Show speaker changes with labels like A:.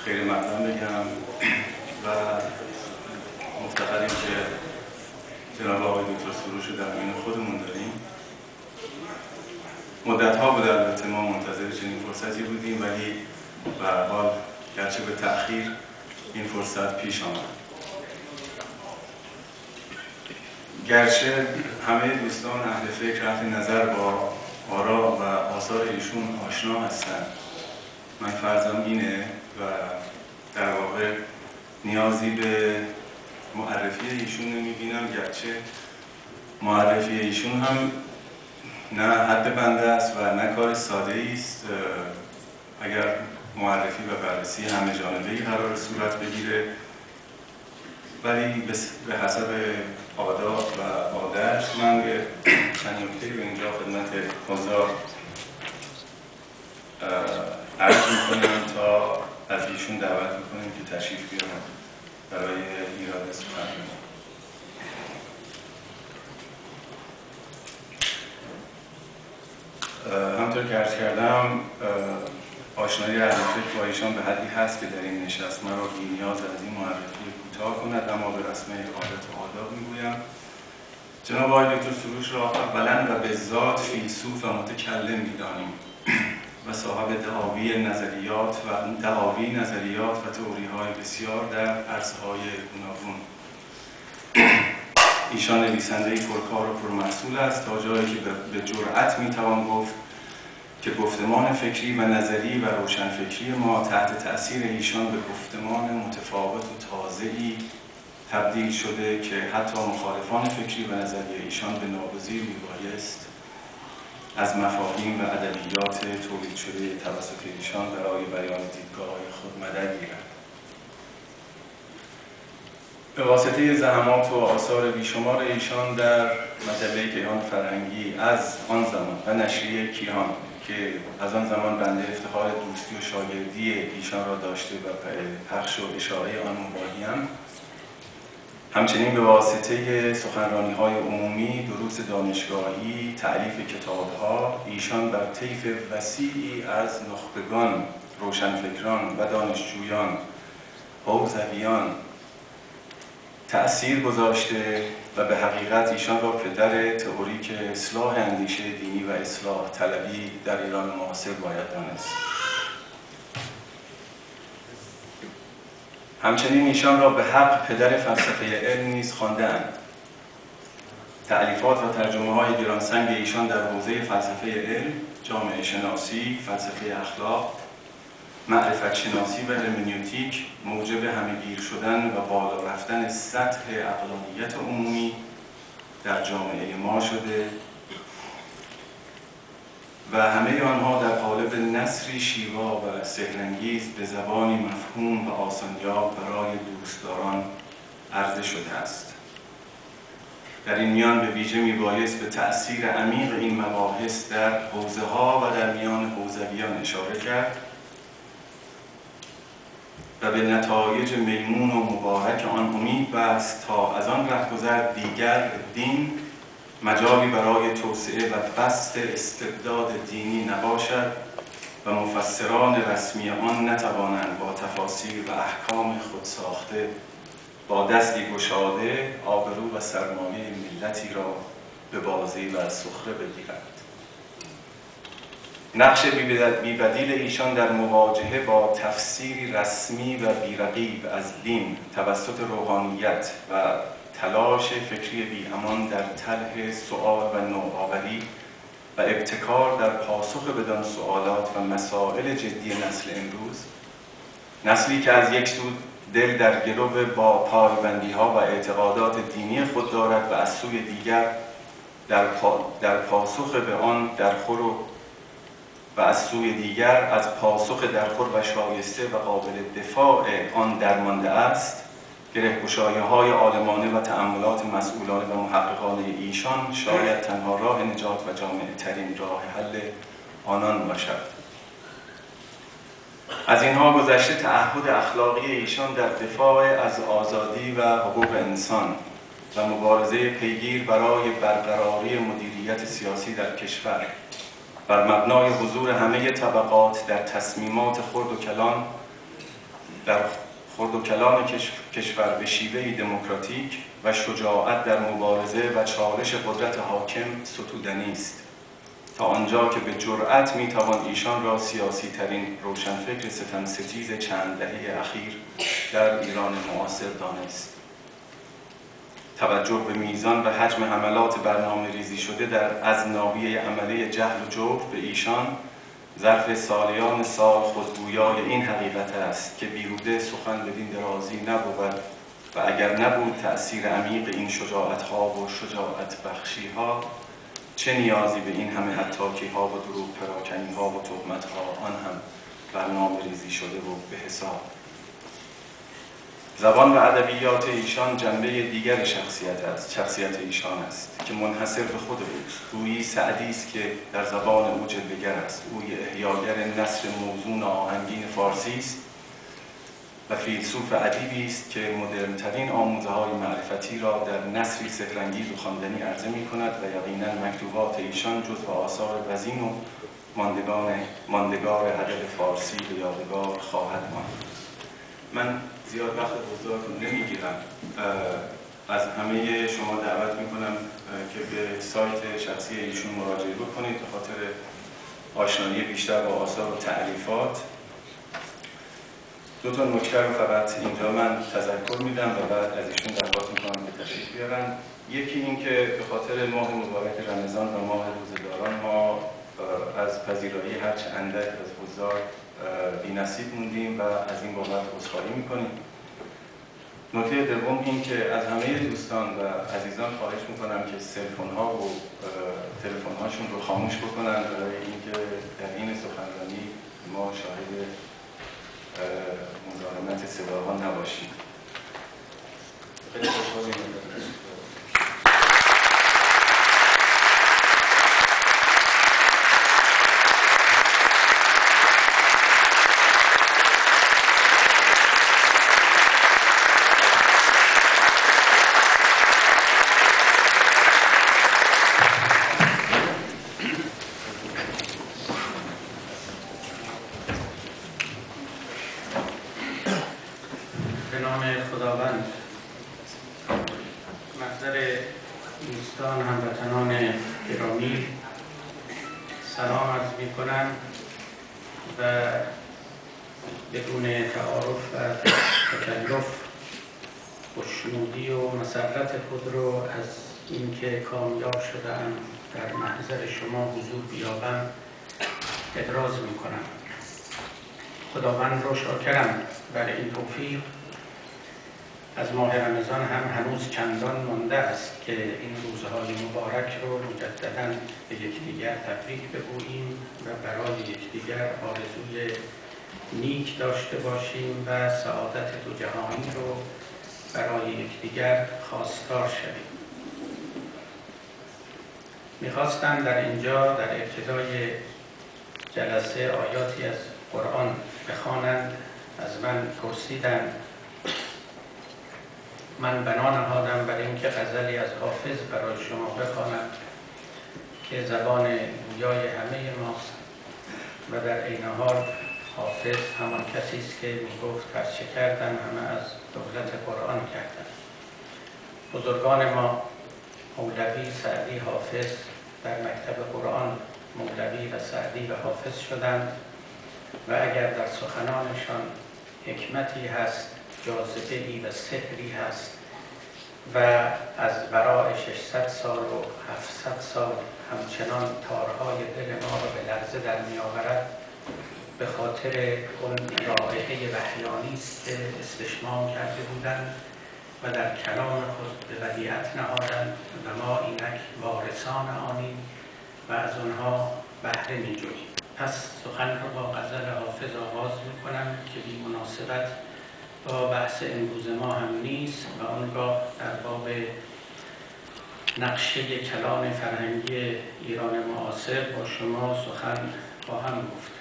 A: خیلی مقدم بگم و مفتخریم که جناب آقای دکتر سروش رو در بین خودمون داریم. مدت‌ها بود البته ما منتظر چنین فرصتی بودیم، ولی به هر حال گرچه به تأخیر این فرصت پیش آمد. گرچه همه دوستان اهل فکر، اهل نظر با آرا و آثار ایشون آشنا هستند، من فرضم اینه و در واقع نیازی به معرفی ایشون نمی‌بینم، گرچه معرفی ایشون هم نه حد بنده است و نه کار ساده است. اگر معرفی و بررسی همه جانبه‌ای قرار صورت بگیره، ولی به حسب عادات و عادت من چند نکته رو اینجا خدمت حضار عرض می‌کنم تا از ایشون دعوت می‌کنیم که تشریف بیارن برای ایراد سخنرانی. همطور که عرض کردم، آشنایی اهل فکر با ایشان به حدی هست که در این نشست مرا بی‌نیاز از این معرفی کوتاه کند، اما به رسم عادت و آداب میگویم. جناب آقای دکتر سروش را اولا و به ذات فیلسوف و متکلم می‌دانیم و صاحب دعاوی نظریات و تئوری‌های بسیار در عرصه‌های گوناگون. ایشان نویسنده‌ای پرکار و پرمحصول است تا جایی که به جرأت می‌توان گفت که گفتمان فکری و نظری و روشنفکری ما تحت تأثیر ایشان به گفتمان متفاوت و تازه‌ای تبدیل شده که حتی مخالفان فکری و نظری ایشان به ناگزیر میبایست از مفاهیم و ادبیات تولید شده توسط ایشان برای بیان دیدگاه‌های خود مدد گیرند. به واسطه زحمات و آثار بیشمار ایشان در مجله کیهان فرهنگی از آن زمان و نشریه کیهان که از آن زمان بنده افتخار دوستی و شاگردی ایشان را داشته و پخش و اشاعه آن مباهیم، همچنین به واسطه سخنرانی‌های عمومی، دروس دانشگاهی، تألیف کتاب‌ها، ایشان بر طیف وسیعی از نخبگان، روشنفکران و دانشجویان، حوزویان تأثیر گذاشته و به حقیقت ایشان را پدر تئوریک اصلاح اندیشه دینی و اصلاح طلبی در ایران معاصر باید دانست. همچنین ایشان را به حق پدر فلسفه علم نیز خوانده‌اند. تألیفات و ترجمه‌های گرانسنگ ایشان در حوزه فلسفه علم، جامعه شناسی، فلسفه اخلاق، معرفت شناسی و هرمنیوتیک موجب همه‌گیر شدن و بالا رفتن سطح عقلانیت عمومی در جامعه ما شده و همه آنها در قالب نثری شیوا و سحرانگیز به زبانی مفهوم و آسان‌یاب برای دوستداران عرضه شده است. در این میان به ویژه میبایست به تأثیر عمیق این مباحث در حوزه‌ها و در میان حوزویان اشاره کرد و به نتایج میمون و مبارک آن امید بست تا از آن رهگذر دیگر دین مجالی برای توسعه و بسط استبداد دینی نباشد و مفسران رسمی آن نتوانند با تفاسیر و احکام خود ساخته با دستی گشاده آبرو و سرمایه ملتی را به بازی و سخره بگیرند. نقش بی‌بدیل ایشان در مواجهه با تفسیری رسمی و بی‌رقیب از دین توسط روحانیت و تلاش فکری بی‌امان در طرح سؤال و نوآوری و ابتکار در پاسخ بدان سؤالات و مسائل جدی نسل امروز، نسلی که از یک سو دل در گرو با پایبندی‌ها و اعتقادات دینی خود دارد و از سوی دیگر در پاسخ به آن درخور و از سوی دیگر از پاسخ درخور و شایسته و قابل دفاع آن درمانده است. گره‌گشایی‌های عالمانه و تأملات مسئولانه و محققانه ایشان شاید تنها راه نجات و جامع‌ترین راه حل آنان باشد. از اینها گذشته تعهد اخلاقی ایشان در دفاع از آزادی و حقوق انسان و مبارزه پیگیر برای برقراری مدیریت سیاسی در کشور بر مبنای حضور همه طبقات در تصمیمات خرد و کلان در خرد و کلان کشور به شیوهی دموکراتیک و شجاعت در مبارزه و چالش قدرت حاکم ستودنی است، تا آنجا که به جرأت میتوان ایشان را سیاسی ترین روشنفکر ستمستیز چند دهه اخیر در ایران معاصر دانست. توجه به میزان و حجم حملات برنامه ریزی شده از ناحیه عملی جهل و جور به ایشان ظرف سالیان سال خودگویای این حقیقت است که بیهوده سخن بدین درازی نبود و اگر نبود تأثیر عمیق این شجاعت‌ها و شجاعت بخشی‌ها، چه نیازی به این همه حطاکی‌ها و دروغ پراکنی‌ها و تهمت‌ها، آن هم برنامه ریزی شده و به حساب. زبان و ادبیات ایشان جنبه دیگر شخصیت ایشان است که منحصر به خود اوست. گویی سعدی است که در زبان او جلوه‌گر است، گویی احیاگر نثر موزون آهنگین فارسی است و فیلسوف ادیبی است که مدرن‌ترین آموزه‌های معرفتی را در نثری سحرانگیز و خواندنی عرضه می‌کند و یقیناً مکتوبات ایشان جزو آثار وزین و ماندگار ادب فارسی به یادگار خواهد ماند. من زیاد وقت حضورتون نمیگیرم. از همه شما دعوت میکنم که به سایت شخصی ایشون مراجعه بکنید به خاطر آشنایی بیشتر با آثار و تعریفات. دو تا نکته رو فقط اینجا من تذکر میدم و بعد از ایشون درخواست میکنم که تشریف بیارن. یکی این که به خاطر ماه مبارک رمضان و ماه روزه‌داران ما از پذیرایی هرچه اندک از حضار بی‌نصیب موندیم و از این بابت عذرخواهی میکنیم. نکته دوم این که از همه دوستان و عزیزان خواهش میکنم که سلفون‌ها و تلفن‌هاشون رو خاموش بکنن برای اینکه در این سخنرانی ما شاهد مزاحمت صداها نباشیم. خیلی خوشحالیم.
B: کامیاب شدم در محضر شما حضور بیابم ابراز میکنم. خداوند رو شاکرم برای این توفیق. از ماه رمضان هم هنوز چندان مانده است که این روزهای مبارک رو مجددا به یکدیگر تبریک بگوییم و برای یکدیگر آرزوی نیک داشته باشیم و سعادت دو جهانی رو برای یکدیگر خواستار شویم. میخواستم در اینجا در ابتدای جلسه آیاتی از قرآن بخوانند. از من پرسیدند، من بنا نهادم برای اینکه غزلی از حافظ برای شما بخوانم که زبان گویای همه ماست و در عین حال حافظ همان کسی است که میگفت هرچه کردم همه از دولت قرآن کردم. بزرگان ما مولوی، سعدی، حافظ در مکتب قرآن مولوی و سعدی و حافظ شدند و اگر در سخنانشان حکمتی هست، جاذبه‌ای و سحری هست و از برای 600 سال و 700 سال همچنان تارهای دل ما را به لرزه در می‌آورد، به خاطر اون رائحه وحیانی است که استشمام کرده بودند و در کلام خود به ودیعت نهادند و ما اینک وارثان آنیم و از آنها بهره می‌جوییم. پس سخن را با غزل حافظ آغاز می‌کنم که بی مناسبت با بحث امروز ما هم نیست و آنگاه در باب نقشه کلان فرهنگی ایران معاصر با شما سخن خواهم گفت.